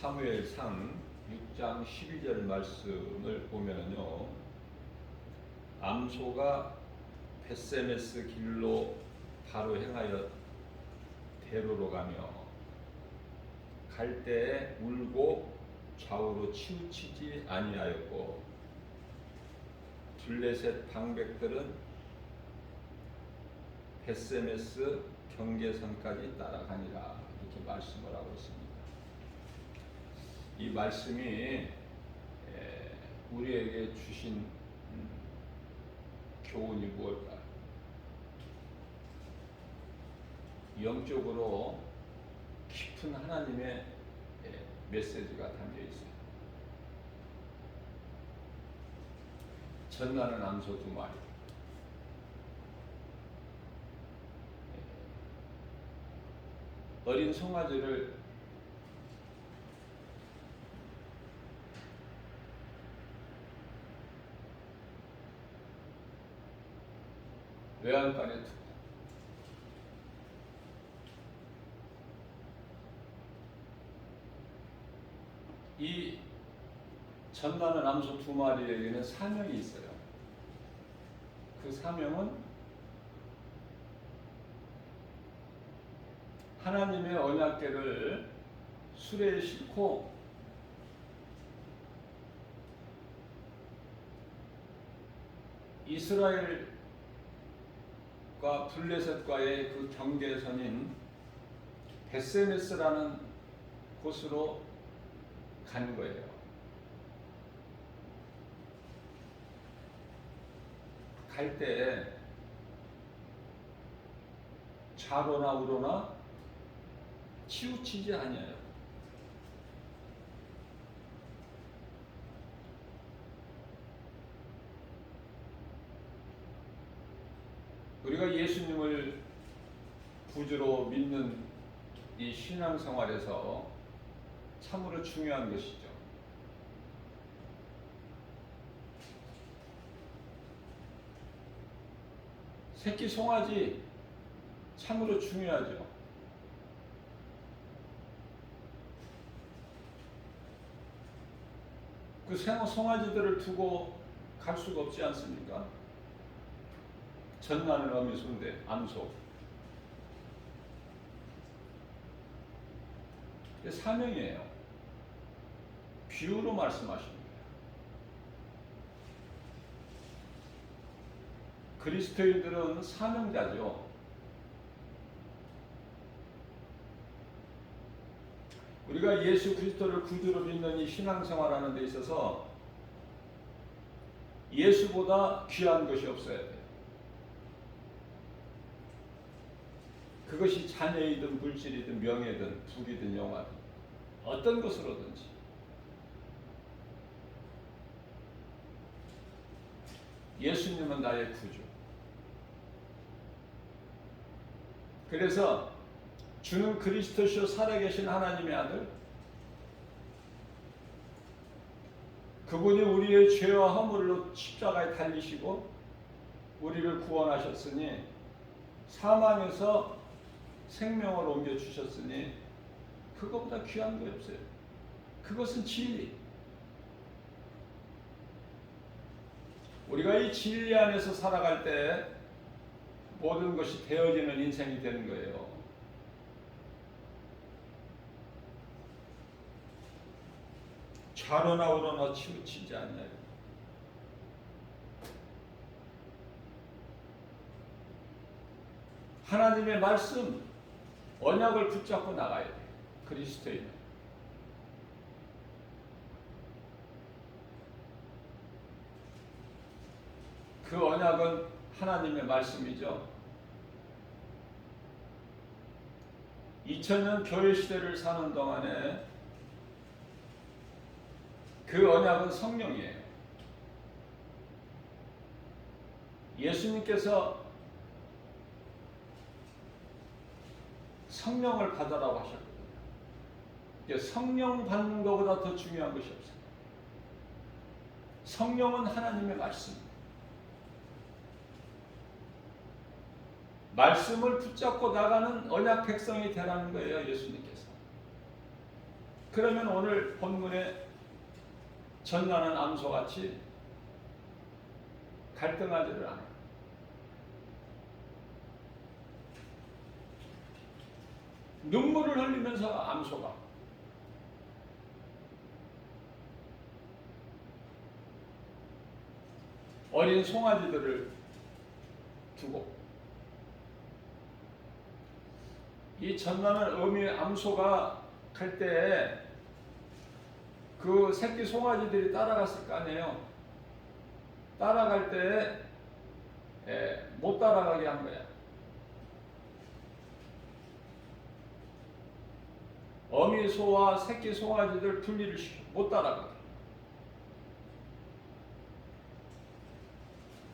사무엘상 6장 12절 말씀을 보면은요, 암소가 벳세메스 길로 바로 행하여 대로로 가며 갈 때에 울고 좌우로 치우치지 아니하였고 둘레셋 방백들은 벳세메스 경계선까지 따라가니라, 이렇게 말씀을 하고 있습니다. 이 말씀이 우리에게 주신 교훈이 무엇일까? 영적으로 깊은 하나님의 메시지가 담겨 있어요. 전나는 암소 2마리, 어린 송아지를 외양간에 두고 이 전나는 암소 2마리에게는 사명이 있어요. 그 사명은 하나님의 언약궤를 수레에 싣고 이스라엘과 블레셋과의 그 경계선인 벳세메스라는 곳으로 간 거예요. 갈 때 좌로나 우로나 치우치지 아니하여 우리가 예수님을 구주로 믿는 이 신앙생활에서 참으로 중요한 것이죠. 새끼 송아지 참으로 중요하죠. 그 송아지들을 두고 갈 수가 없지 않습니까? 전나는 어미소인데 암소. 이게 사명이에요. 비유로 말씀하십니다. 그리스도인들은 사명자죠. 우리가 예수 그리스도를 구주로 믿는 이 신앙생활하는 데 있어서 예수보다 귀한 것이 없어야 돼요. 그것이 자녀이든 물질이든 명예든 부귀든 영화든 어떤 것으로든지 예수님은 나의 구주. 그래서 주는 그리스도시요 살아계신 하나님의 아들, 그분이 우리의 죄와 허물로 십자가에 달리시고 우리를 구원하셨으니 사망에서 생명을 옮겨주셨으니 그것보다 귀한 거 없어요. 그것은 진리. 우리가 이 진리 안에서 살아갈 때 모든 것이 되어지는 인생이 되는 거예요. 좌로나 우로나 치우치지 않나요? 하나님의 말씀, 언약을 붙잡고 나가야 돼요. 그리스도인은. 그 언약은 하나님의 말씀이죠. 2000년 교회 시대를 사는 동안에 그 언약은 성령이에요. 예수님께서 성령을 받으라고 하셨거든요. 성령 받는 것보다 더 중요한 것이 없어요. 성령은 하나님의 말씀. 말씀을 붙잡고 나가는 언약 백성이 되라는 거예요, 예수님께서. 그러면 오늘 본문에 전나는 암소같이 갈등하지를 않아요. 눈물을 흘리면서 암소가 어린 송아지들을 두고, 이 전나는 어미 암소가 갈 때 그 새끼 송아지들이 따라갔을 거 아니에요. 따라갈 때 못 따라가게 한 거야. 어미 소와 새끼 송아지들 분리를 시켜 못 따라가게.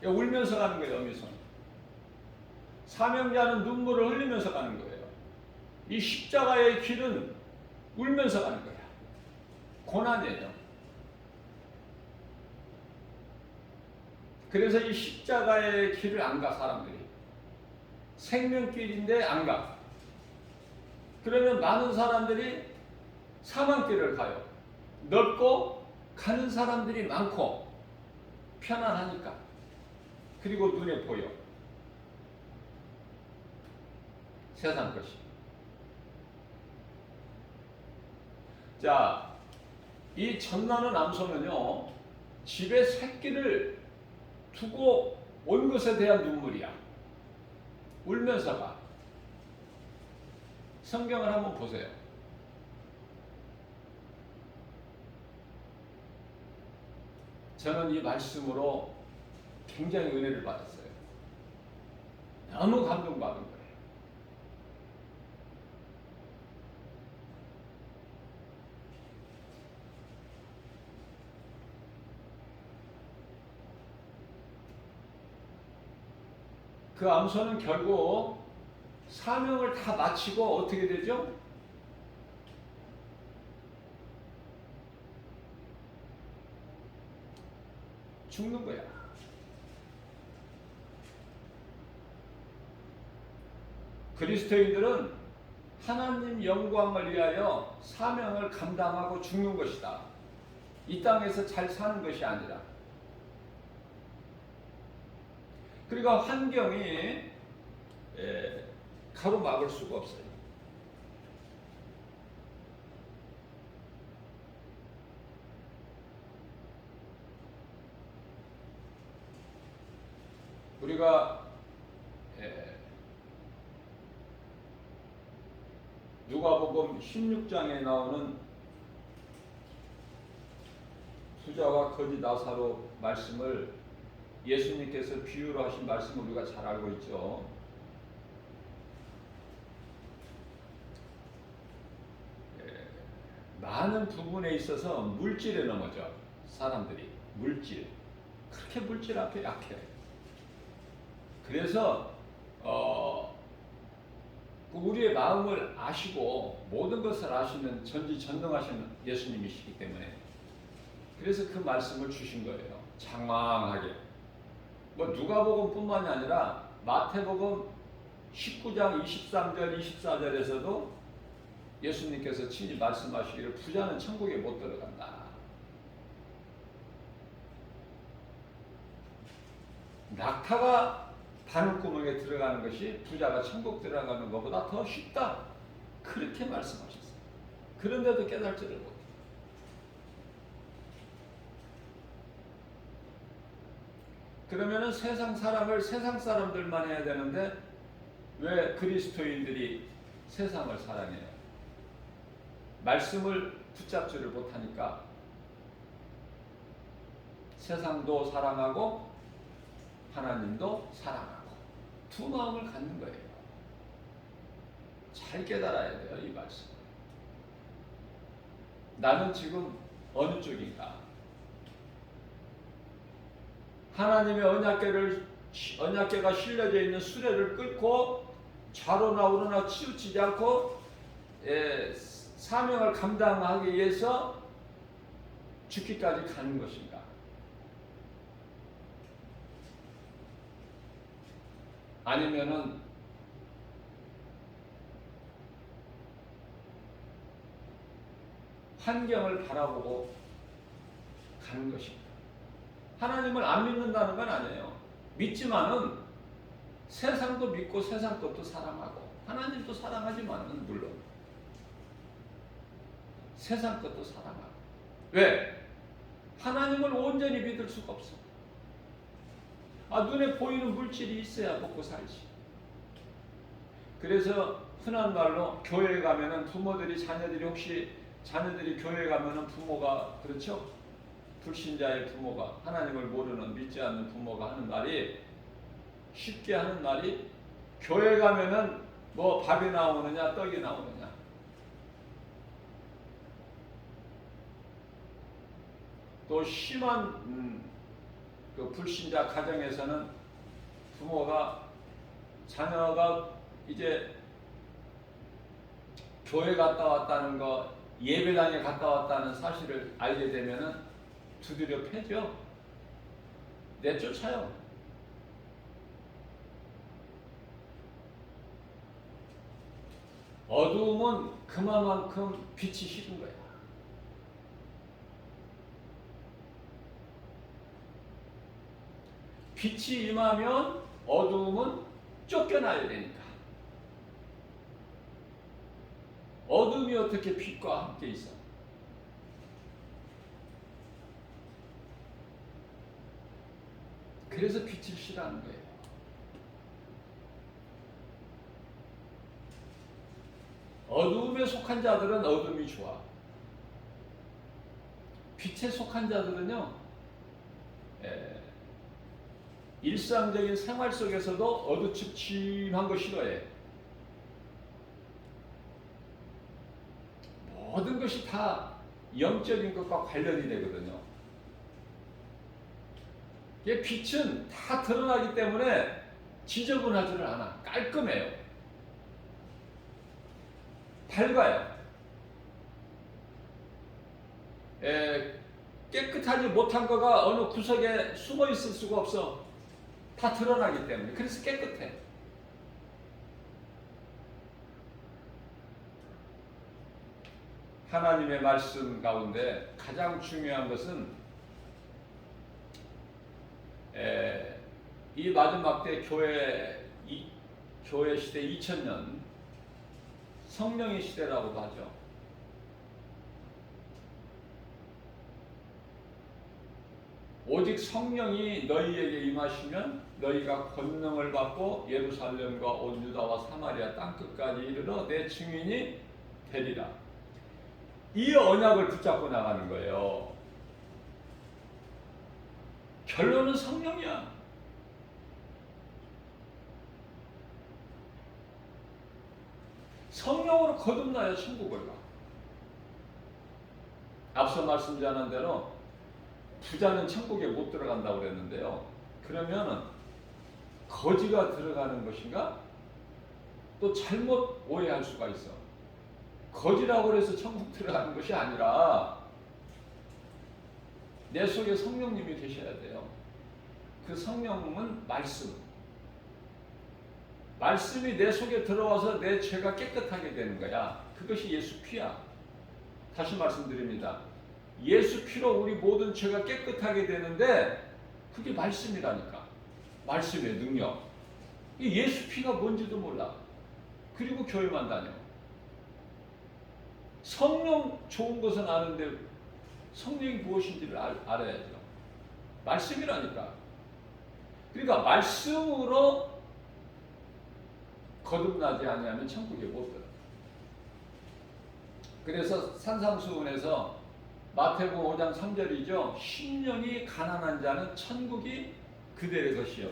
울면서 가는 거예요. 어미 소는. 사명자는 눈물을 흘리면서 가는 거예요. 이 십자가의 길은 울면서 가는 거야. 고난이에요. 그래서 이 십자가의 길을 안 가, 사람들이. 생명길인데 안 가. 그러면 많은 사람들이 사망길을 가요. 넓고 가는 사람들이 많고 편안하니까. 그리고 눈에 보여. 세상 것이. 자, 이 전나는 암소는요, 집에 새끼를 두고 온 것에 대한 눈물이야. 울면서 가. 성경을 한번 보세요. 저는 이 말씀으로 굉장히 은혜를 받았어요. 너무 감동받은 거예요. 그 암소는 결국 사명을 다 마치고 어떻게 되죠? 죽는 거야. 그리스도인들은 하나님 영광을 위하여 사명을 감당하고 죽는 것이다. 이 땅에서 잘 사는 것이 아니라. 그러니까 환경이 가로막을 수가 없어요. 우리가 누가복음 16장에 나오는 부자와 거지 나사로 말씀을 예수님께서 비유로 하신 말씀을 우리가 잘 알고 있죠. 많은 부분에 있어서 물질에 넘어져. 사람들이 물질, 그렇게 물질 앞에 약해. 그래서 우리의 마음을 아시고 모든 것을 아시는 전지전능하신 예수님이시기 때문에, 그래서 그 말씀을 주신 거예요. 장황하게. 뭐 누가복음뿐만이 아니라 마태복음 19장 23절 24절에서도 예수님께서 친히 말씀하시기를 부자는 천국에 못 들어간다. 낙타가 바늘구멍에 들어가는 것이 부자가 천국 들어가는 것보다 더 쉽다. 그렇게 말씀하셨어요. 그런데도 깨달지를 못해요. 그러면은 세상 사람을 세상 사람들만 해야 되는데 왜 그리스도인들이 세상을 사랑해요? 말씀을 붙잡지를 못하니까 세상도 사랑하고 하나님도 사랑하고 두 마음을 갖는 거예요. 잘 깨달아야 돼요, 이 말씀. 나는 지금 어느 쪽인가? 하나님의 언약궤가 실려져 있는 수레를 끌고 좌로나 우로나 치우치지 않고 사명을 감당하기 위해서 죽기까지 가는 것인가? 아니면은 환경을 바라보고 가는 것입니다. 하나님을 안 믿는다는 건 아니에요. 믿지만은 세상도 믿고 세상 것도 사랑하고 하나님도 사랑하지만은 물론 세상 것도 사랑하고. 왜? 하나님을 온전히 믿을 수가 없어. 눈에 보이는 물질이 있어야 먹고 살지. 그래서 흔한 말로 교회에 가면은 부모들이 자녀들이 교회에 가면은 부모가 그렇죠? 불신자의 부모가 하나님을 모르는 믿지 않는 부모가 하는 말이 쉽게 하는 말이 교회 가면은 뭐 밥이 나오느냐 떡이 나오느냐. 또 심한 그 불신자 가정에서는 부모가 자녀가 이제 교회 갔다 왔다는 거, 예배당에 갔다 왔다는 사실을 알게 되면은 두드려 패죠. 내쫓아요. 어두움은 그만큼 빛이 싫은 거야. 빛이 임하면 어두움은 쫓겨나야 되니까. 어둠이 어떻게 빛과 함께 있어? 그래서 빛을 싫어하는 거예요. 어둠에 속한 자들은 어둠이 좋아. 빛에 속한 자들은요, 일상적인 생활 속에서도 어두침침한 거 싫어해. 모든 것이 다 영적인 것과 관련이 되거든요. 빛은 다 드러나기 때문에 지저분하지를 않아. 깔끔해요. 밝아요. 깨끗하지 못한 거가 어느 구석에 숨어 있을 수가 없어. 다 드러나기 때문에. 그래서 깨끗해. 하나님의 말씀 가운데 가장 중요한 것은 이 마지막 때 교회 시대 2000년 성령의 시대라고도 하죠. 오직 성령이 너희에게 임하시면 너희가 권능을 받고 예루살렘과 온 유다와 사마리아 땅끝까지 이르러 내 증인이 되리라. 이 언약을 붙잡고 나가는 거예요. 결론은 성령이야. 성령으로 거듭나야 천국을 가. 앞서 말씀드린 대로 부자는 천국에 못 들어간다고 그랬는데요. 그러면 거지가 들어가는 것인가? 또 잘못 오해할 수가 있어. 거지라고 해서 천국 들어가는 것이 아니라 내 속에 성령님이 계셔야 돼요. 그 성령은 말씀. 말씀이 내 속에 들어와서 내 죄가 깨끗하게 되는 거야. 그것이 예수 피야. 다시 말씀드립니다. 예수 피로 우리 모든 죄가 깨끗하게 되는데 그게 말씀이라니까. 말씀의 능력. 이 예수 피가 뭔지도 몰라. 그리고 교회만 다녀. 성령 좋은 것은 아는데 성령이 무엇인지를 알아야죠. 말씀이라니까. 그러니까 말씀으로 거듭나지 아니하면 천국에 못 들어. 그래서 산상수훈에서 마태복음 5장 3절이죠. 심령이 가난한 자는 천국이 그들의 것이요.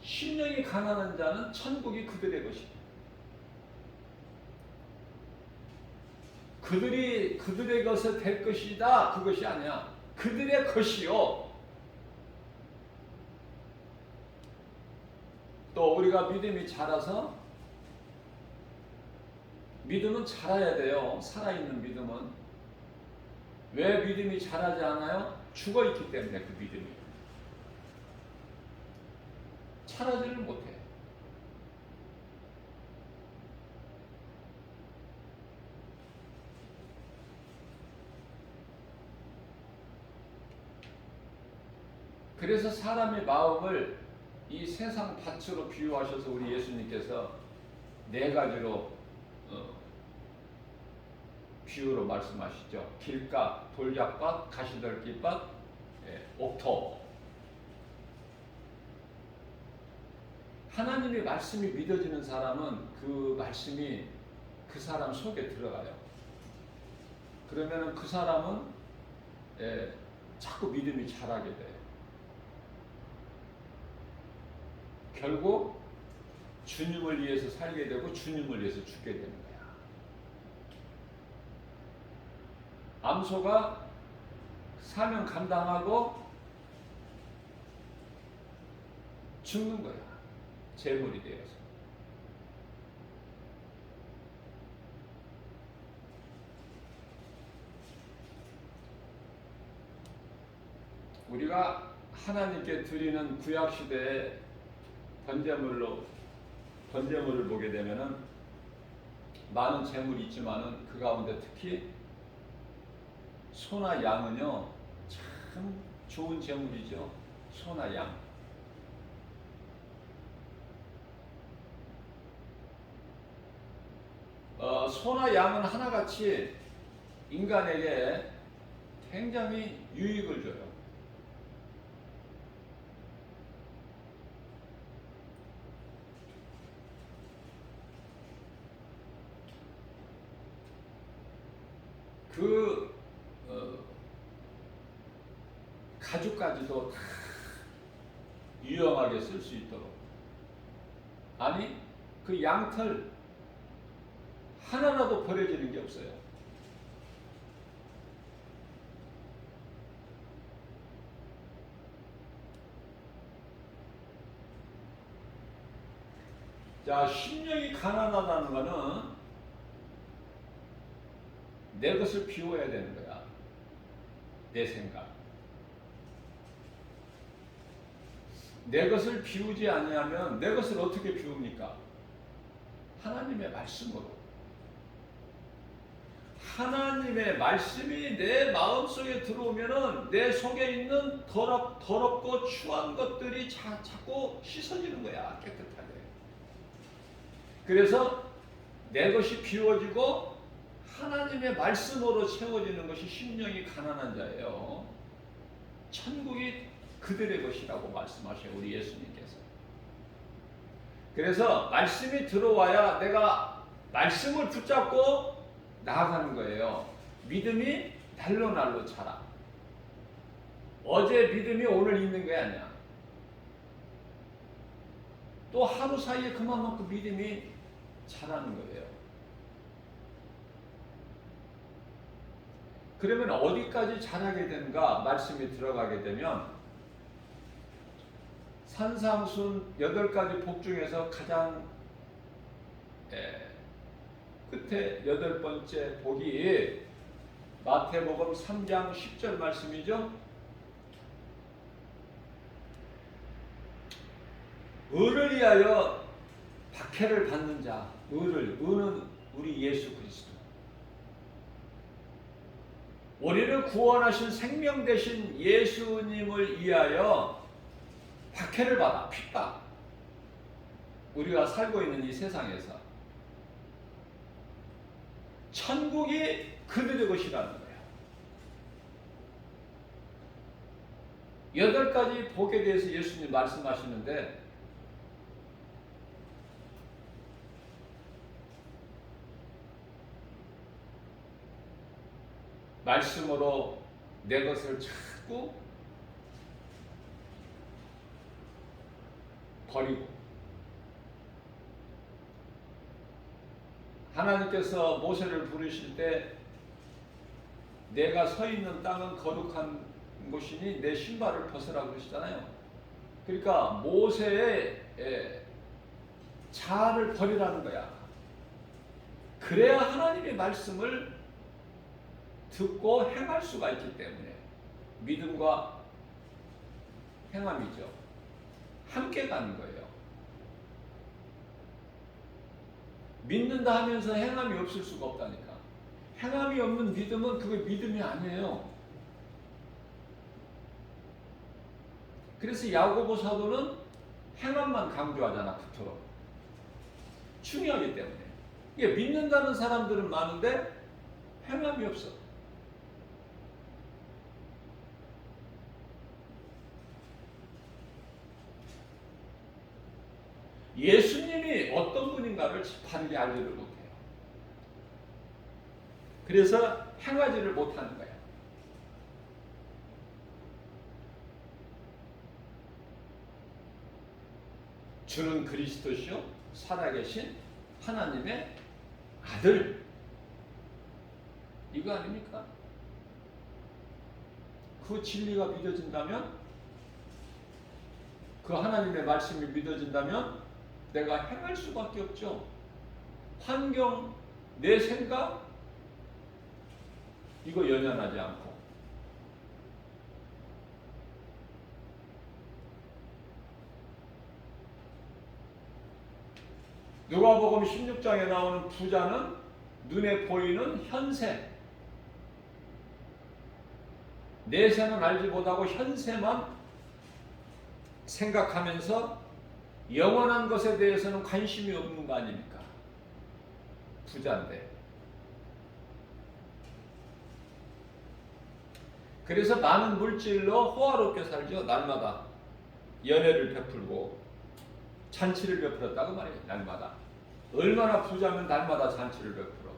심령이 가난한 자는 천국이 그들의 것이요. 그들의 것이 될 것이다. 그것이 아니야. 그들의 것이요. 또 우리가 믿음이 자라서 믿음은 자라야 돼요. 살아있는 믿음은. 왜 믿음이 자라지 않아요? 죽어있기 때문에 그 믿음이. 자라지를 못해. 그래서 사람의 마음을 이 세상 밭으로 비유하셔서 우리 예수님께서 네 가지로 비유로 말씀하시죠. 길가, 돌짝밭, 가시떨기밭, 옥토. 하나님의 말씀이 믿어지는 사람은 그 말씀이 그 사람 속에 들어가요. 그러면 그 사람은 자꾸 믿음이 자라게 돼요. 결국 주님을 위해서 살게 되고 주님을 위해서 죽게 되는 거야. 암소가 사명 감당하고 죽는 거야. 제물이 되어서. 우리가 하나님께 드리는 구약시대의 번제물을 보게 되면은 많은 제물이 있지만은 그 가운데 특히 소나 양은요 참 좋은 제물이죠. 소나 양. 소나 양은 하나같이 인간에게 굉장히 유익을 줘요. 그 가죽까지도 다 유용하게 쓸 수 있도록. 아니 그 양털 하나라도 버려지는 게 없어요. 자, 심령이 가난하다는 것은 내 것을 비워야 되는 거야. 내 생각. 내 것을 비우지 아니하면 내 것을 어떻게 비웁니까? 하나님의 말씀으로. 하나님의 말씀이 내 마음속에 들어오면은 내 속에 있는 더럽고 추한 것들이 자꾸 씻어지는 거야. 깨끗하게. 그래서 내 것이 비워지고 하나님의 말씀으로 채워지는 것이 심령이 가난한 자예요. 천국이 그들의 것이라고 말씀하셔요. 우리 예수님께서. 그래서 말씀이 들어와야 내가 말씀을 붙잡고 나아가는 거예요. 믿음이 날로 자라. 어제 믿음이 오늘 있는 게 아니야. 또 하루 사이에 그만큼 믿음이 자라는 거예요. 그러면 어디까지 자라게 되는가? 말씀이 들어가게 되면 산상순 8가지 복 중에서 가장 끝에 8번째 복이 마태복음 3장 10절 말씀이죠. 의를 위하여 박해를 받는 자. 의는 우리 예수 그리스도. 우리를 구원하신 생명 되신 예수님을 위하여 박해를 받아. 핍박. 우리가 살고 있는 이 세상에서 천국이 그들의 것이라는 거예요. 8가지 복에 대해서 예수님 말씀하시는데 말씀으로 내 것을 찾고 버리고 하나님께서 모세를 부르실 때 내가 서 있는 땅은 거룩한 곳이니 내 신발을 벗으라 그러시잖아요. 그러니까 모세의 자아를 버리라는 거야. 그래야 하나님의 말씀을 듣고 행할 수가 있기 때문에 믿음과 행함이죠. 함께 가는 거예요. 믿는다 하면서 행함이 없을 수가 없다니까. 행함이 없는 믿음은 그게 믿음이 아니에요. 그래서 야고보 사도는 행함만 강조하잖아, 그토록. 중요하기 때문에. 이게 믿는다는 사람들은 많은데 행함이 없어. 예수님이 어떤 분인가를 바르게 알지를 못해요. 그래서 행하지를 못하는 거야. 주는 그리스도시요 살아계신 하나님의 아들, 이거 아닙니까? 그 진리가 믿어진다면, 그 하나님의 말씀이 믿어진다면 내가 행할 수밖에 없죠. 환경, 내 생각, 이거 연연하지 않고. 누가복음 16장에 나오는 부자는 눈에 보이는 현세, 내세는 알지 못하고 현세만 생각하면서 영원한 것에 대해서는 관심이 없는 거 아닙니까? 부자인데. 그래서 많은 물질로 호화롭게 살죠. 날마다 연회를 베풀고 잔치를 베풀었다고 말해요. 날마다. 얼마나 부자면 날마다 잔치를 베풀어.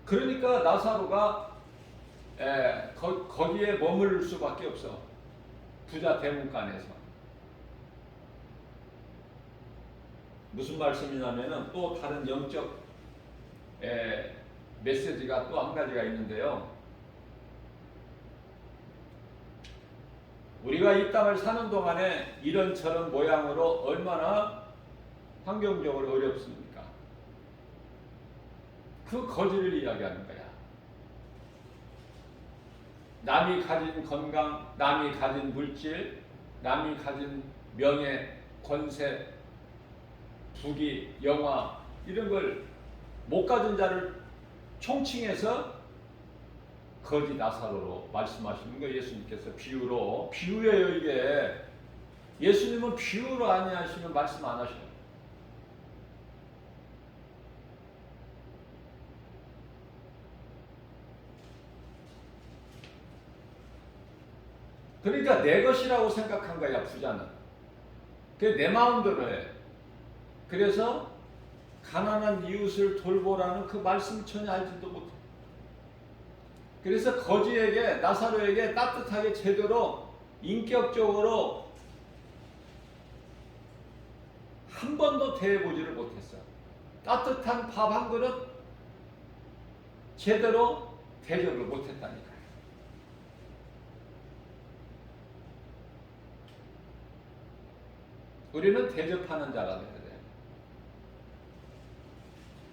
그러니까 나사로가 거기에 머무를 수밖에 없어. 부자 대문간에서. 무슨 말씀이냐면은 또 다른 영적 메시지가 또 한 가지가 있는데요. 우리가 이 땅을 사는 동안에 이런저런 모양으로 얼마나 환경적으로 어렵습니까? 그 거지를 이야기하는 거야. 남이 가진 건강, 남이 가진 물질, 남이 가진 명예, 권세, 부귀, 영화, 이런 걸 못 가진 자를 총칭해서 거지 나사로로 말씀하시는 거예요. 예수님께서 비유로. 비유예요, 이게. 예수님은 비유로 아니하시면 말씀 안 하셔요. 그러니까 내 것이라고 생각한 거야, 부자는. 그게 내 마음대로 해. 그래서 가난한 이웃을 돌보라는 그 말씀 전혀 알지도 못해. 그래서 거지에게, 나사로에게 따뜻하게 제대로 인격적으로 한 번도 대해보지를 못했어. 따뜻한 밥 한 그릇 제대로 대접을 못했다니까요. 우리는 대접하는 자가 돼야 돼.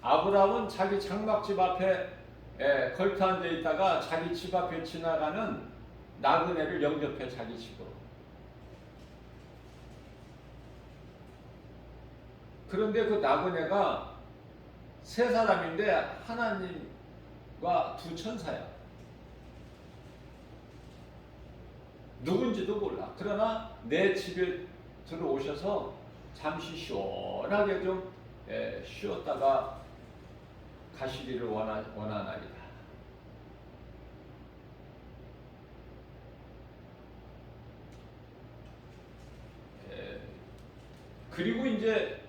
아브라함은 자기 장막집 앞에 걸터 앉아 있다가 자기 집 앞에 지나가는 나그네를 영접해, 자기 집으로. 그런데 그 나그네가 세 사람인데 하나님과 두 천사야. 누군지도 몰라. 그러나 내 집에 들어오셔서 잠시 시원하게 좀 쉬었다가 가시기를 원하나이다. 그리고 이제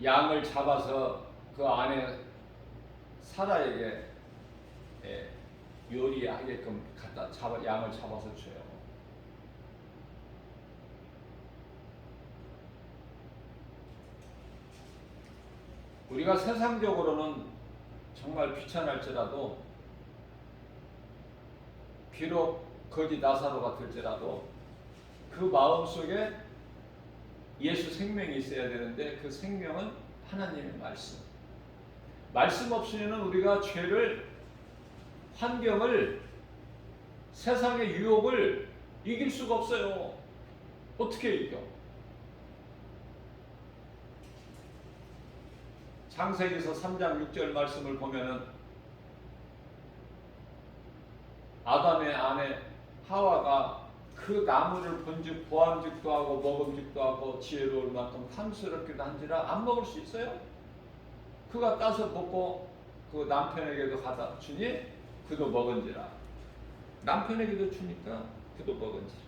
양을 잡아서 그 안에 사라에게 요리하게끔 양을 잡아서 줘요. 우리가 세상적으로는 정말 귀찮을지라도, 비록 거지 나사로가 될지라도 그 마음속에 예수 생명이 있어야 되는데, 그 생명은 하나님의 말씀. 말씀 없으면 우리가 죄를, 환경을, 세상의 유혹을 이길 수가 없어요. 어떻게 이겨? 창세기서 3장 6절 말씀을 보면은 아담의 아내 하와가 그 나무를 본즉 보암직도 하고 먹음직도 하고 지혜로울 만큼 탐스럽기도 한지라 안 먹을 수 있어요? 그가 따서 먹고 그 남편에게도 갖다 주니 그도 먹은지라. 남편에게도 주니까 그도 먹은지라.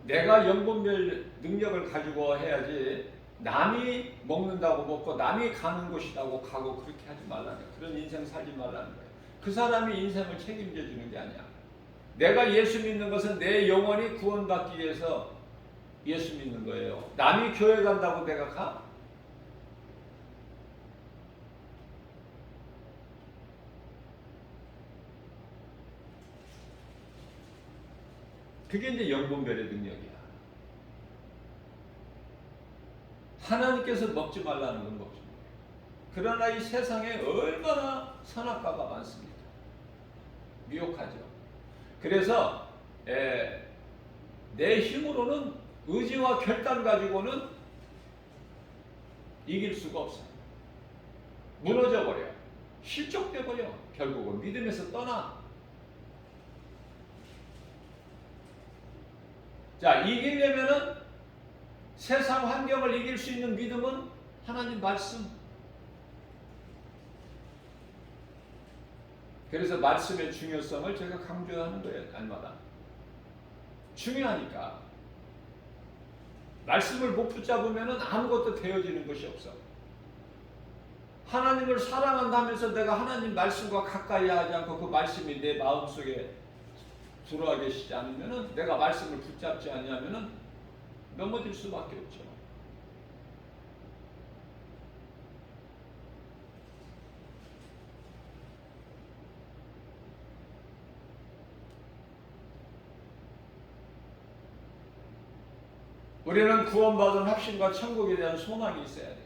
내가 연분별 능력을 가지고 해야지 남이 먹는다고 먹고 남이 가는 곳이라고 가고 그렇게 하지 말라는 거예요. 그런 인생 살지 말라는 거예요. 그 사람이 인생을 책임져 주는 게 아니야. 내가 예수 믿는 것은 내 영혼이 구원받기 위해서 예수 믿는 거예요. 남이 교회 간다고 내가 가? 그게 이제 영분별의 능력이야. 하나님께서 먹지 말라는 건 먹지 말아요. 그러나 이 세상에 얼마나 선악과가 많습니다. 미혹하죠. 그래서 내 힘으로는 의지와 결단 가지고는 이길 수가 없어요. 무너져 버려요. 실족돼 버려. 결국은 믿음에서 떠나. 자, 이기려면은 세상 환경을 이길 수 있는 믿음은 하나님 말씀. 그래서 말씀의 중요성을 제가 강조하는 거예요. 날마다. 중요하니까. 말씀을 못 붙잡으면 아무것도 되어지는 것이 없어. 하나님을 사랑한다면서 내가 하나님 말씀과 가까이 하지 않고 그 말씀이 내 마음속에 들어와 계시지 않으면 내가 말씀을 붙잡지 않으면 넘어질 수밖에 없죠. 우리는 구원받은 확신과 천국에 대한 소망이 있어야 돼.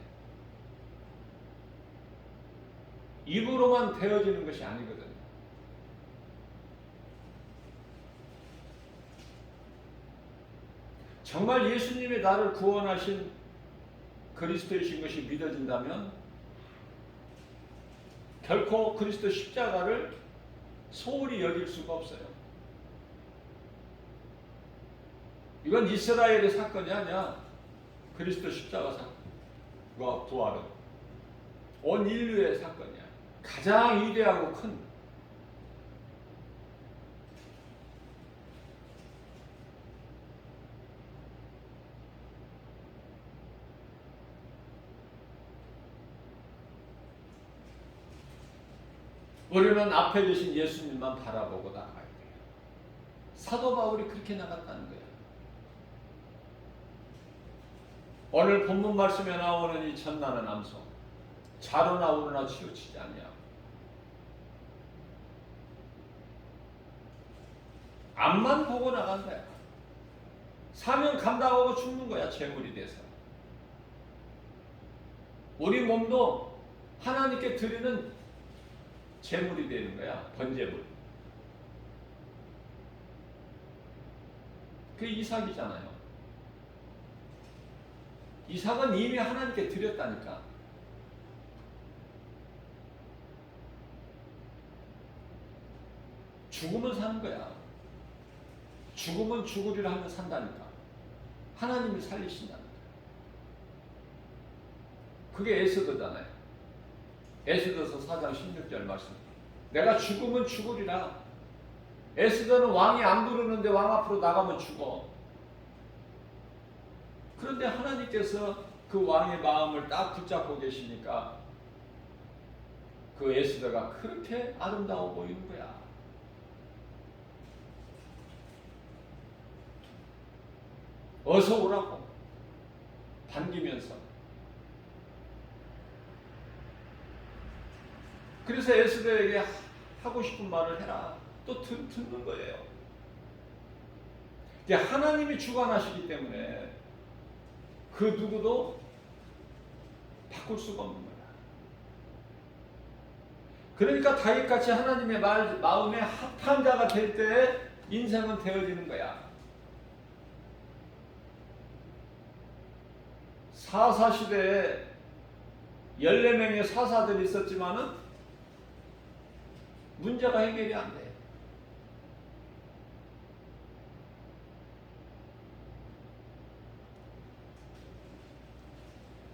입으로만 되어지는 것이 아니거든요. 정말 예수님이 나를 구원하신 그리스도이신 것이 믿어진다면 결코 그리스도 십자가를 소홀히 여길 수가 없어요. 이건 이스라엘의 사건이 아니야. 그리스도 십자가 사건과 부활은 온 인류의 사건이야. 가장 위대하고 큰. 우리는 앞에 계신 예수님만 바라보고 나가야 돼요. 사도 바울이 그렇게 나갔다는 거예요. 오늘 본문 말씀에 나오는 이 전나는 암송, 자로나 우르나 치우치지 않냐. 앞만 보고 나간 거야. 사명 감당하고 죽는 거야. 제물이 돼서. 우리 몸도 하나님께 드리는 제물이 되는 거야. 번제물. 그게 이삭이잖아요. 이삭은 이미 하나님께 드렸다니까. 죽으면 사는 거야. 죽으면 죽으리라 하면 산다니까. 하나님이 살리신다니까. 그게 에스더잖아요. 에스더서 4장 16절 말씀. 내가 죽으면 죽으리라. 에스더는 왕이 안 부르는데 왕 앞으로 나가면 죽어. 그런데 하나님께서 그 왕의 마음을 딱 붙잡고 계시니까 그 에스더가 그렇게 아름다워 보이는 거야. 어서 오라고 반기면서. 그래서 에스더에게 하고 싶은 말을 해라. 또 듣는 거예요. 이게 하나님이 주관하시기 때문에 그 누구도 바꿀 수가 없는 거야. 그러니까 다윗같이 하나님의 마음에 합한 자가 될 때 인생은 되어지는 거야. 사사시대에 14명의 사사들이 있었지만은 문제가 해결이 안 돼.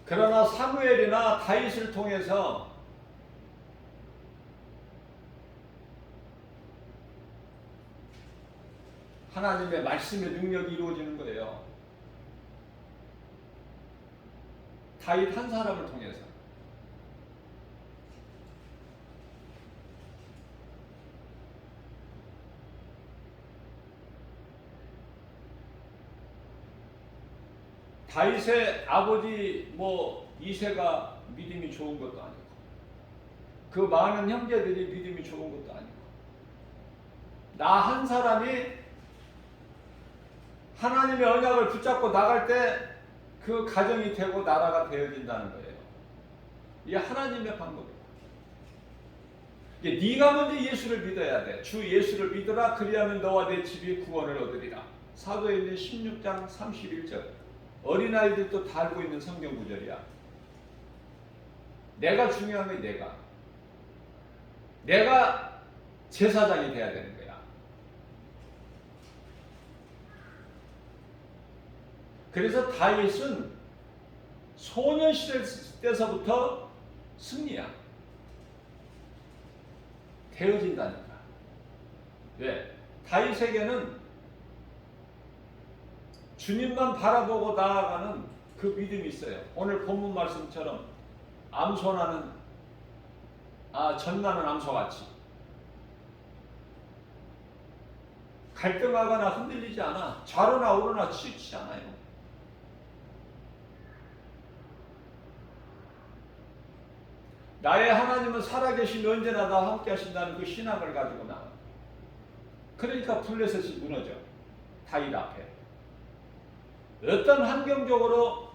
그러나 사무엘이나 다윗을 통해서 하나님의 말씀의 능력이 이루어지는 거예요. 다윗 한 사람을 통해서. 다윗의 아버지 이세가 믿음이 좋은 것도 아니고 그 많은 형제들이 믿음이 좋은 것도 아니고 나 한 사람이 하나님의 언약을 붙잡고 나갈 때 그 가정이 되고 나라가 되어진다는 거예요. 이게 하나님의 방법이에요. 네가 먼저 예수를 믿어야 돼. 주 예수를 믿어라. 그리하면 너와 내 집이 구원을 얻으리라. 사도행전 16장 31절. 어린아이들도 다 알고 있는 성경 구절이야. 내가 중요한 거야. 내가 제사장이 돼야 되는 거야. 그래서 다윗은 소년시절 때서부터 승리야. 되어진다니까. 왜? 다윗에게는 주님만 바라보고 나아가는 그 믿음이 있어요. 오늘 본문 말씀처럼 전나는 암소같이 갈등하거나 흔들리지 않아. 좌로나 우로나 치우치지 않아요. 나의 하나님은 살아계신 언제나 나와 함께 하신다는 그 신앙을 가지고 나가. 그러니까 블레셋이 무너져. 다윗 앞에. 어떤 환경적으로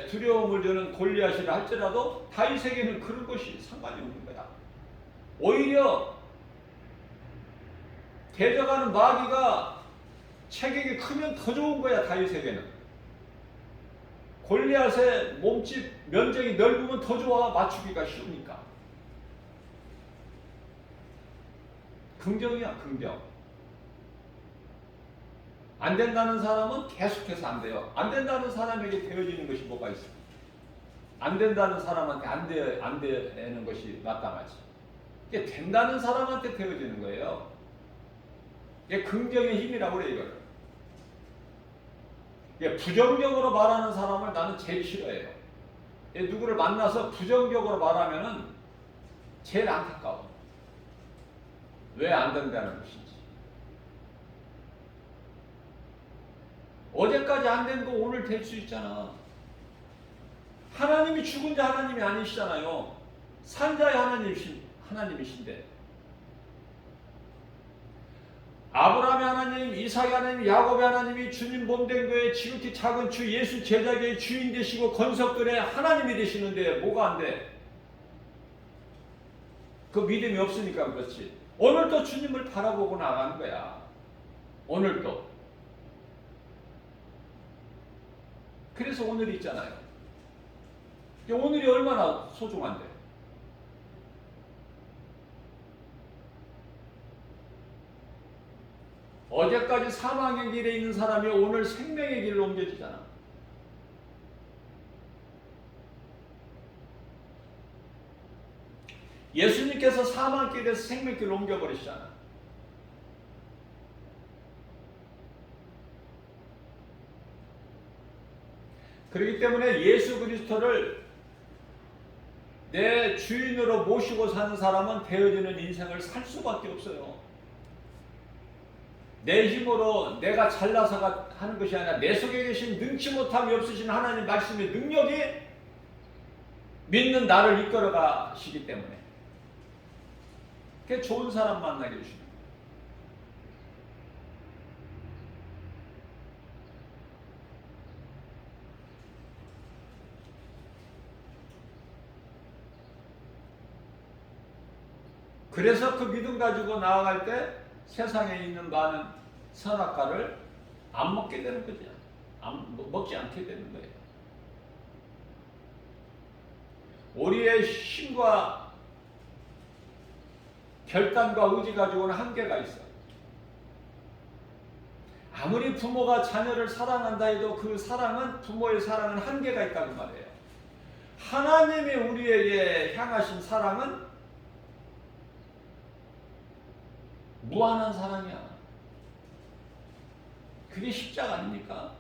두려움을 주는 골리앗이라 할지라도 다윗에게는 그런 것이 상관이 없는 거야. 오히려 대적하는 마귀가 체격이 크면 더 좋은 거야. 다윗에게는. 골리앗의 몸집 면적이 넓으면 더 좋아. 맞추기가 쉬우니까. 긍정이야. 긍정. 안 된다는 사람은 계속해서 안 돼요. 안 된다는 사람에게 되어지는 것이 뭐가 있어? 안 된다는 사람한테 안 되는 것이 마땅하지. 이게 된다는 사람한테 되어지는 거예요. 이게 긍정의 힘이라고 그래, 이거를. 이게 부정적으로 말하는 사람을 나는 제일 싫어해요. 누구를 만나서 부정적으로 말하면은 제일 안타까워. 왜 안 된다는 것인지. 어제까지 안 된 거 오늘 될 수 있잖아. 하나님이 죽은 자 하나님이 아니시잖아요. 산자의 하나님이신데. 아브라함의 하나님, 이삭의 하나님, 야곱의 하나님이 주님 몸된 교회 지극히 작은 주 예수 제자교의 주인 되시고 건석들의 하나님이 되시는데 뭐가 안 돼? 그 믿음이 없으니까 그렇지. 오늘도 주님을 바라보고 나가는 거야. 오늘도. 그래서 오늘이 있잖아요. 오늘이 얼마나 소중한데. 어제까지 사망의 길에 있는 사람이 오늘 생명의 길로 옮겨지잖아. 예수님께서 사망길에서 생명길로 옮겨버리시잖아. 그렇기 때문에 예수 그리스도를 내 주인으로 모시고 사는 사람은 되어지는 인생을 살 수밖에 없어요. 내 힘으로 내가 잘나서 하는 것이 아니라 내 속에 계신 능치 못함이 없으신 하나님 말씀의 능력이 믿는 나를 이끌어 가시기 때문에 그게 좋은 사람 만나게 해주시는 거예요. 그래서 그 믿음 가지고 나아갈 때 세상에 있는 많은 선악과를 안 먹게 되는 거죠. 먹지 않게 되는 거예요. 우리의 힘과 결단과 의지 가지고는 한계가 있어. 아무리 부모가 자녀를 사랑한다 해도 그 사랑은, 부모의 사랑은 한계가 있다는 말이에요. 하나님이 우리에게 향하신 사랑은 무한한 사랑이야. 그게 십자가 아닙니까?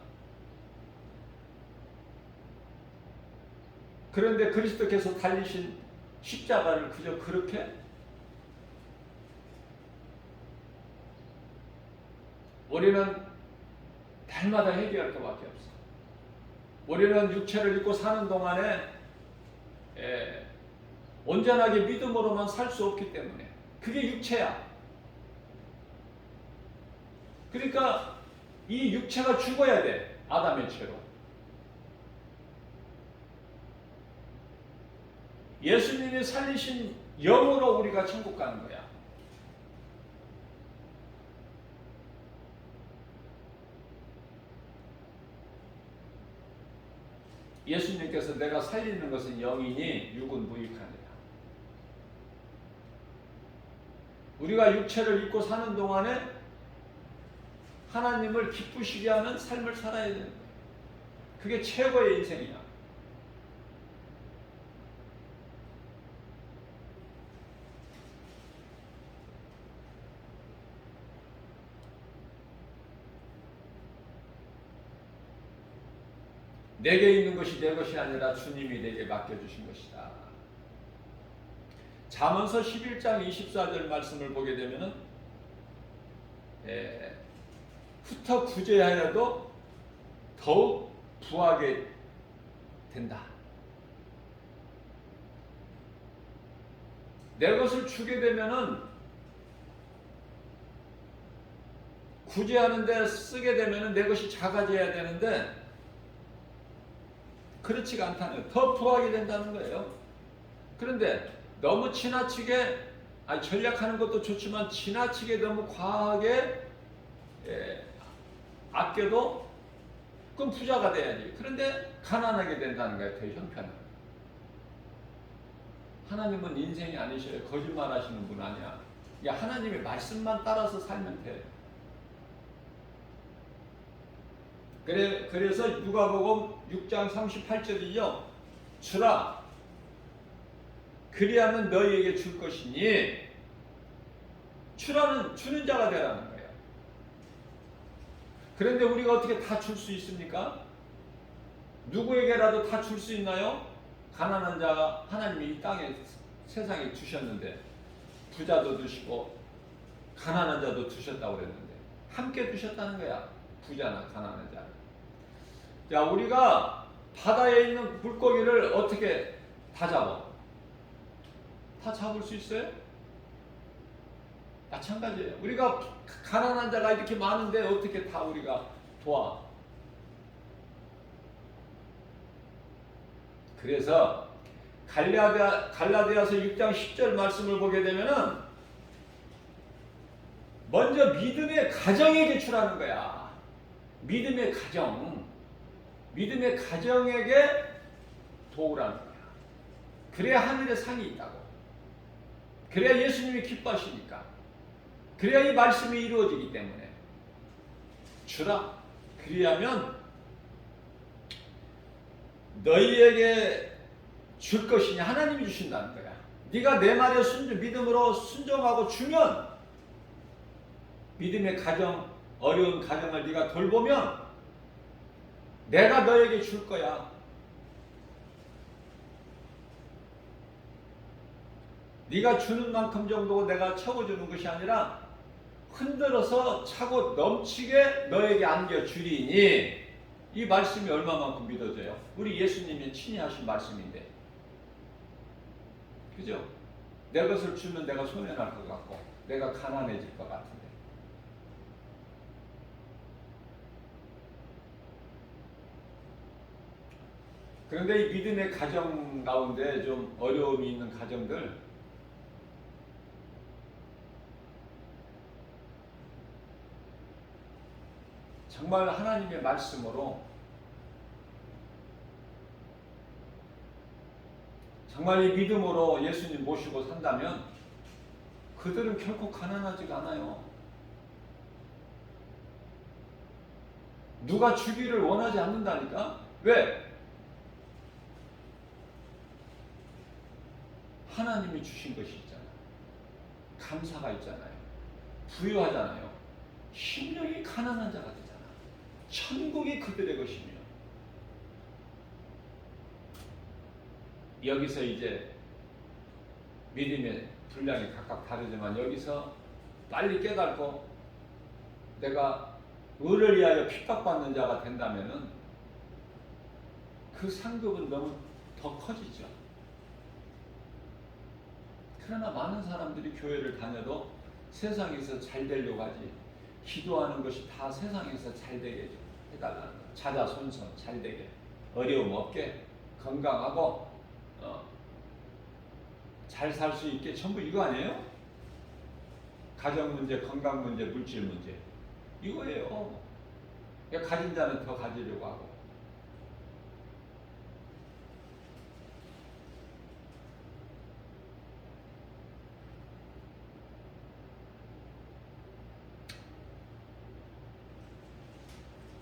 그런데 그리스도께서 달리신 십자가를 그저 그렇게 우리는 날마다 회개할 것밖에 없어. 우리는 육체를 입고 사는 동안에 온전하게 믿음으로만 살 수 없기 때문에 그게 육체야. 그러니까 이 육체가 죽어야 돼. 아담의 죄로. 예수님이 살리신 영으로 우리가 천국 가는 거야. 예수님께서 내가 살리는 것은 영이니 육은 무익하니라. 우리가 육체를 입고 사는 동안에 하나님을 기쁘시게 하는 삶을 살아야 되는 거예요. 그게 최고의 인생이야. 내게 있는 것이 내 것이 아니라 주님이 내게 맡겨주신 것이다. 잠언서 11장 24절 말씀을 보게 되면은 흩어 구제하여도 더욱 부하게 된다. 내 것을 주게 되면은 구제하는 데 쓰게 되면은 내 것이 작아져야 되는데 그렇지가 않다는 거예요. 더 부하게 된다는 거예요. 그런데 너무 지나치게 전략하는 것도 좋지만 지나치게 너무 과하게 아껴도 그럼 부자가 돼야지. 그런데 가난하게 된다는 거예요. 더 형편은. 하나님은 인생이 아니셔요. 거짓말 하시는 분 아니야. 하나님의 말씀만 따라서 살면 돼. 그래서 누가복음 6장 38절이요. 주라 그리하면 너희에게 줄 것이니, 주라는 주는 자가 되라는 거예요. 그런데 우리가 어떻게 다 줄 수 있습니까? 누구에게라도 다 줄 수 있나요? 가난한 자가 하나님이 이 땅에 세상에 주셨는데 부자도 주시고 가난한 자도 주셨다고 그랬는데 함께 주셨다는 거야. 부자나 가난한 자. 자, 우리가 바다에 있는 물고기를 어떻게 다 잡아? 다 잡을 수 있어요? 마찬가지예요. 우리가 가난한 자가 이렇게 많은데 어떻게 다 우리가 도와? 그래서 갈라디아서 6장 10절 말씀을 보게 되면은 먼저 믿음의 가정에게 주라는 거야. 믿음의 가정. 믿음의 가정에게 도우라는 거야. 그래야 하늘에 상이 있다고. 그래야 예수님이 기뻐하시니까. 그래야 이 말씀이 이루어지기 때문에 주라. 그리하면 너희에게 줄 것이냐. 하나님이 주신다는 거야. 네가 내 말에 믿음으로 순종하고 주면 믿음의 가정, 어려운 가정을 네가 돌보면 내가 너에게 줄 거야. 네가 주는 만큼 정도 내가 채워주는 것이 아니라 흔들어서 차고 넘치게 너에게 안겨주리니. 이 말씀이 얼마만큼 믿어져요? 우리 예수님이 친히 하신 말씀인데. 그죠? 내 것을 주면 내가 손해날 것 같고 내가 가난해질 것 같은데. 그런데 이 믿음의 가정 가운데 좀 어려움이 있는 가정들, 정말 하나님의 말씀으로 정말 이 믿음으로 예수님 모시고 산다면 그들은 결코 가난하지가 않아요. 누가 주기를 원하지 않는다니까? 왜? 하나님이 주신 것이 있잖아요. 감사가 있잖아요. 부유하잖아요. 심령이 가난한 자가 되잖아. 천국이 그들의 것이며. 여기서 이제 믿음의 분량이 각각 다르지만 여기서 빨리 깨닫고 내가 의를 위하여 핍박받는 자가 된다면은 그 상급은 너무 더 커지죠. 그러나 많은 사람들이 교회를 다녀도 세상에서 잘 되려고 하지. 기도하는 것이 다 세상에서 잘 되게 해달라는 거예요. 자자손손 잘 되게, 어려움 없게, 건강하고 잘 살 수 있게, 전부 이거 아니에요? 가정 문제, 건강 문제, 물질 문제, 이거예요. 그러니까 가진 자는 더 가지려고 하고.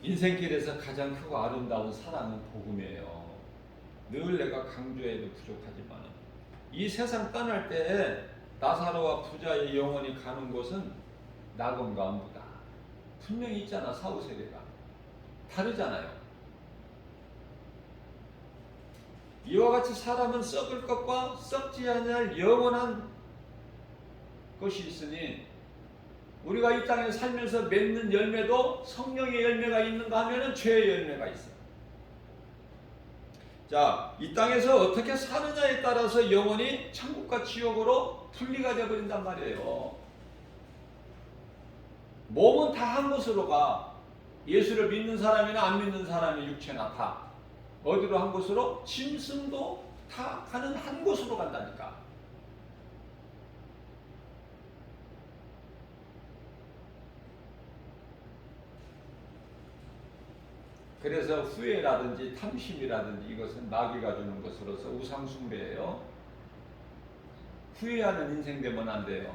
인생길에서 가장 크고 아름다운 사랑은 복음이에요. 늘 내가 강조해도 부족하지만 이 세상 떠날 때에 나사로와 부자의 영혼이 가는 곳은 낙원과 엄부다. 분명히 있잖아. 사후세계가 다르잖아요. 이와 같이 사람은 썩을 것과 썩지 않을 영원한 것이 있으니 우리가 이 땅에 살면서 맺는 열매도 성령의 열매가 있는가 하면은 죄의 열매가 있어요. 자, 이 땅에서 어떻게 사느냐에 따라서 영혼이 천국과 지옥으로 분리가 되어버린단 말이에요. 몸은 다 한 곳으로 가. 예수를 믿는 사람이나 안 믿는 사람이 육체나 다 어디로 한 곳으로? 짐승도 다 가는 한 곳으로 간다니까. 그래서 후회라든지 탐심이라든지 이것은 마귀가 주는 것으로서 우상숭배예요. 후회하는 인생 되면 안 돼요.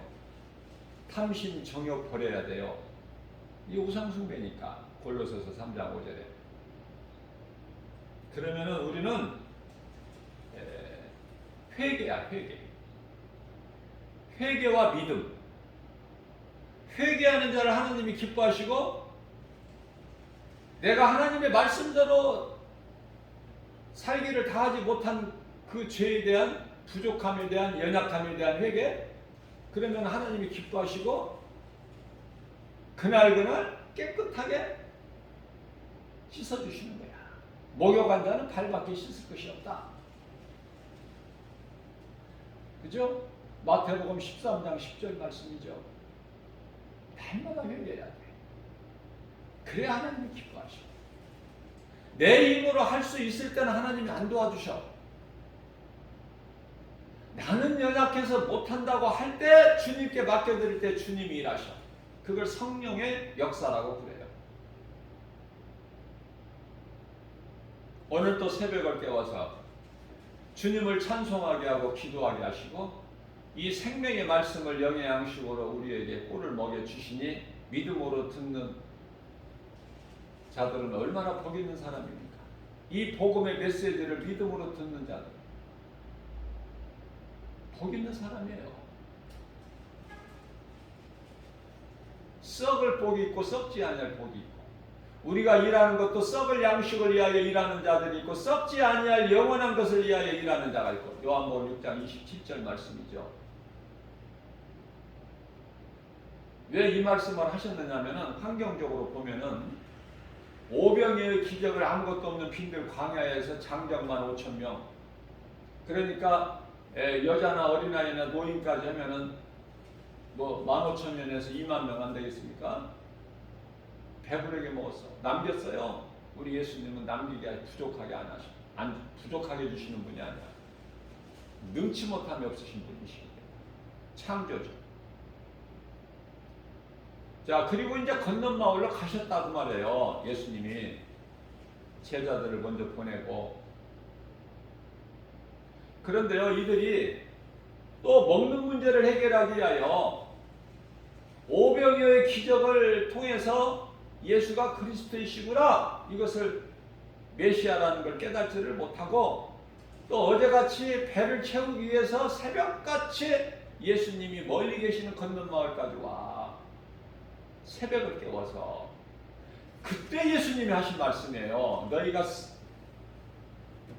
탐심, 정욕 버려야 돼요. 이 우상숭배니까. 골로새서 3장 5절에. 그러면은 우리는 회개야, 회개. 회개와 믿음. 회개하는 자를 하나님이 기뻐하시고 내가 하나님의 말씀대로 살기를 다하지 못한 그 죄에 대한 부족함에 대한 연약함에 대한 회개, 그러면 하나님이 기뻐하시고 그날 깨끗하게 씻어주시는 거야. 목욕한 자는 발밖에 씻을 것이 없다. 그죠? 마태복음 13장 10절 말씀이죠. 날마다 회개해야 돼. 그래야 하나님이 기뻐하셔. 내 힘으로 할 수 있을 때는 하나님이 안 도와주셔. 나는 연약해서 못한다고 할 때, 주님께 맡겨드릴 때 주님이 일하셔. 그걸 성령의 역사라고 그래요. 오늘 또 새벽을 깨워서 주님을 찬송하게 하고 기도하게 하시고 이 생명의 말씀을 영의 양식으로 우리에게 꿀을 먹여주시니 믿음으로 듣는 자들은 얼마나 복 있는 사람입니까? 이 복음의 메시지를 믿음으로 듣는 자들 복 있는 사람이에요. 썩을 복이 있고 썩지 않을 복이 있고, 우리가 일하는 것도 썩을 양식을 위하여 일하는 자들이 있고 썩지 아니할 영원한 것을 위하여 일하는 자가 있고, 요한복음 6장 27절 말씀이죠. 왜 이 말씀을 하셨느냐면은 환경적으로 보면은 오병이의 기적을 아무것도 없는 빈들 광야에서 장정만 5,000명, 그러니까 여자나 어린아이나 노인까지 하면은 뭐 15,000명에서 2만 명 안 되겠습니까? 배부르게 먹었어. 남겼어요. 우리 예수님은 남기게 부족하게 부족하게 주시는 분이 아니라 능치 못함이 없으신 분이십니다. 창조주. 자, 그리고 이제 건넌마을로 가셨다고 말해요. 예수님이 제자들을 먼저 보내고 그런데요, 이들이 또 먹는 문제를 해결하기 위하여 오병이어의 기적을 통해서 예수가 그리스도이시구나, 이것을 메시아라는 걸 깨닫지를 못하고, 또 어제같이 배를 채우기 위해서 새벽같이 예수님이 멀리 계시는 건너마을까지 와 새벽을 깨워서, 그때 예수님이 하신 말씀이에요.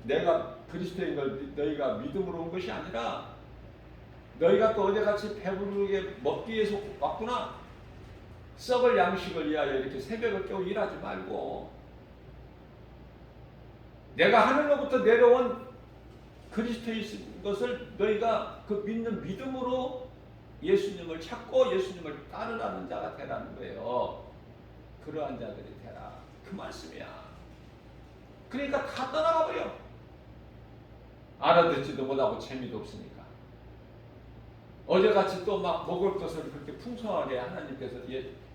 내가 그리스도인 걸 너희가 믿음으로 온 것이 아니라 너희가 또 어제같이 배부르게 먹기 위해서 왔구나. 썩을 양식을 위하여 이렇게 새벽을 깨워 일하지 말고, 내가 하늘로부터 내려온 그리스도인 것을 너희가 그 믿는 믿음으로 예수님을 찾고 예수님을 따르라는 자가 되라는 거예요. 그러한 자들이 되라, 그 말씀이야. 그러니까 다 떠나가 버려. 알아듣지도 못하고 재미도 없으니까. 어제같이 또 막 먹을 것을 그렇게 풍성하게 하나님께서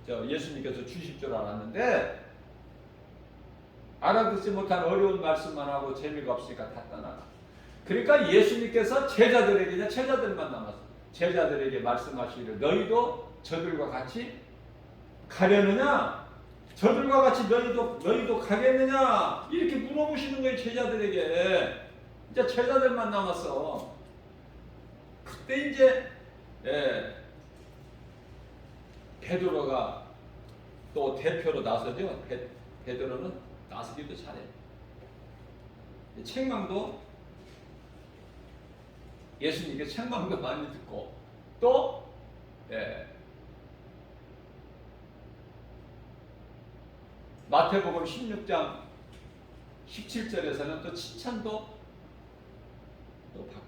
예수님께서 주실 줄 알았는데, 알아듣지 못한 어려운 말씀만 하고 재미가 없으니까 다 떠나가. 그러니까 예수님께서 제자들만 남았어. 제자들에게 말씀하시기를, 너희도 저들과 같이 가려느냐? 저들과 같이 너희도 가겠느냐? 이렇게 물어보시는 거예요, 제자들에게. 이제 제자들만 남았어. 그때 이제 베드로가 또 대표로 나서죠. 베드로는 나서기도 잘해. 책망도, 예수님께 책망도 많이 듣고, 또 마태복음 16장 17절에서는 또 칭찬도 또 받고.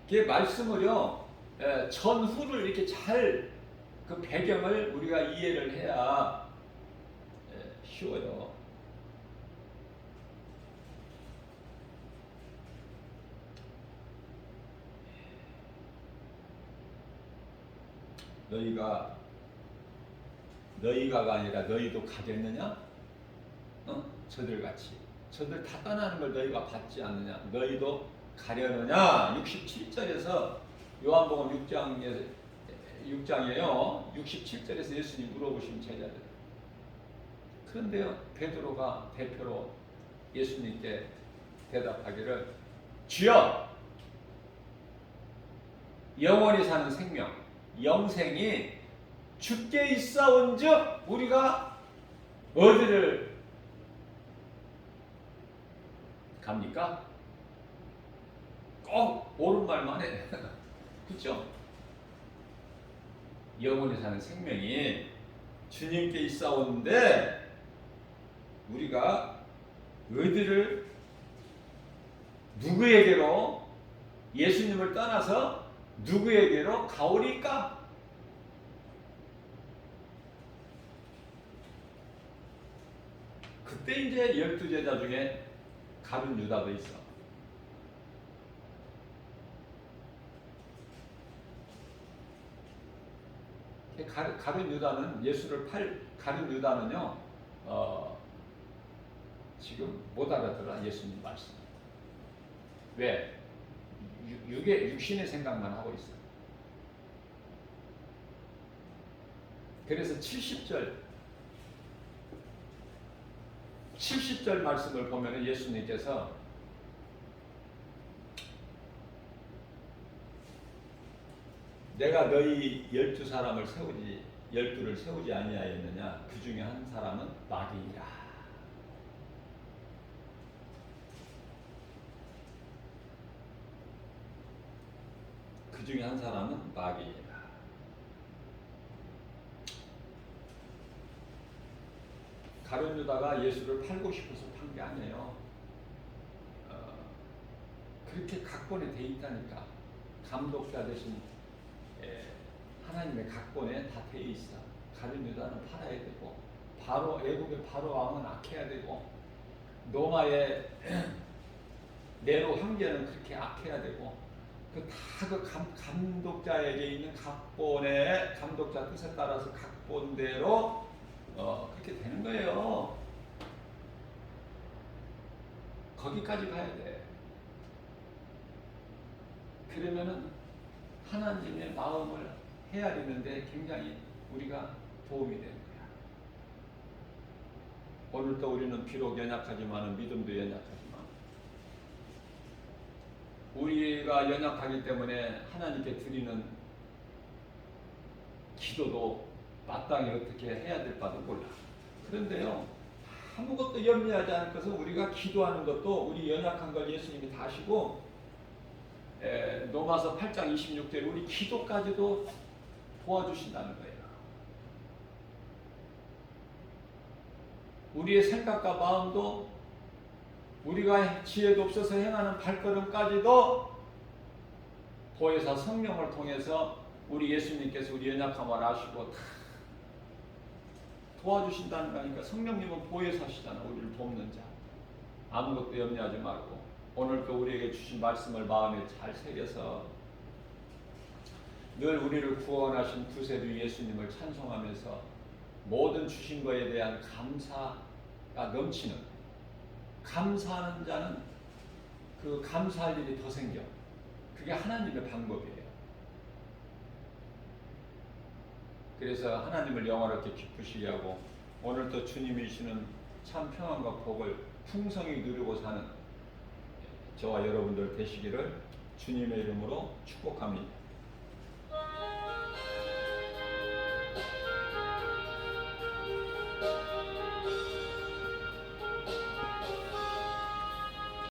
그 말씀을요, 전후를 이렇게 잘, 그 배경을 우리가 이해를 해야 쉬워요. 너희가가 아니라 너희도 가겠느냐? 저들같이. 저들 다 떠나는 걸 너희가 받지 않느냐? 너희도 가려느냐? 67절에서 요한복음 6장이에요. 67절에서 예수님 물어보신 제자들. 그런데요, 베드로가 대표로 예수님께 대답하기를, 주여, 영원히 사는 생명, 영생이 주께 있사온즉 우리가 어디를 갑니까? 꼭 옳은 말만 해. 그렇죠? 영원히 사는 생명이 주님께 있사오는데 우리가 어디를, 누구에게로, 예수님을 떠나서 누구에게로 가오리까? 그때 이제 12제자 중에 가룟 유다도 있어. 가룟 유다는 예수를 가룟 유다는요, 지금 못 알아들어, 예수님 말씀. 왜? 육신의 생각만 하고 있어. 그래서 70절 말씀을 보면 예수님께서 내가 너희 12사람을 세우지, 12를 세우지 아니하였느냐? 그 중에 한 사람은 마귀니라. 그 중에 한 사람은 마귀니라. 가룟 유다가 예수를 팔고 싶어서 판 게 아니에요. 그렇게 각본에 돼 있다니까. 감독자 대신 하나님의 각본에 다 돼 있어. 가룟 유다는 팔아야 되고, 바로 애국의 바로 왕은 악해야 되고, 로마의 네로 황제는 그렇게 악해야 되고, 그 감독자에게 있는 각본에, 감독자 뜻에 따라서 각본대로 그렇게 되는 거예요. 거기까지 가야 돼. 그러면은 하나님의 마음을 헤아리는데 굉장히 우리가 도움이 되는 거야. 오늘도 우리는 비록 연약하지만 믿음도 연약하지만 우리가 연약하기 때문에 하나님께 드리는 기도도 마땅히 어떻게 해야 될 바도 몰라. 그런데요, 아무것도 염려하지 않을 것은 우리가 기도하는 것도 우리 연약한 걸 예수님이 다 하시고 로마서 8장 26절에 우리 기도까지도 도와주신다는 거예요. 우리의 생각과 마음도 우리가 지혜도 없어서 행하는 발걸음까지도 보혜사 성령을 통해서 우리 예수님께서 우리 연약함을 아시고 다 도와주신다는 거니까. 성령님은 보혜사시잖아. 우리를 돕는 자. 아무것도 염려하지 말고 오늘 또 우리에게 주신 말씀을 마음에 잘 새겨서 늘 우리를 구원하신 구세주 예수님을 찬송하면서 모든 주신 것에 대한 감사가 넘치는, 감사하는 자는 그 감사할 일이 더 생겨. 그게 하나님의 방법이에요. 그래서 하나님을 영원하게 기쁘시게 하고 오늘도 주님이 주시는 참 평안과 복을 풍성히 누리고 사는 저와 여러분들 되시기를 주님의 이름으로 축복합니다.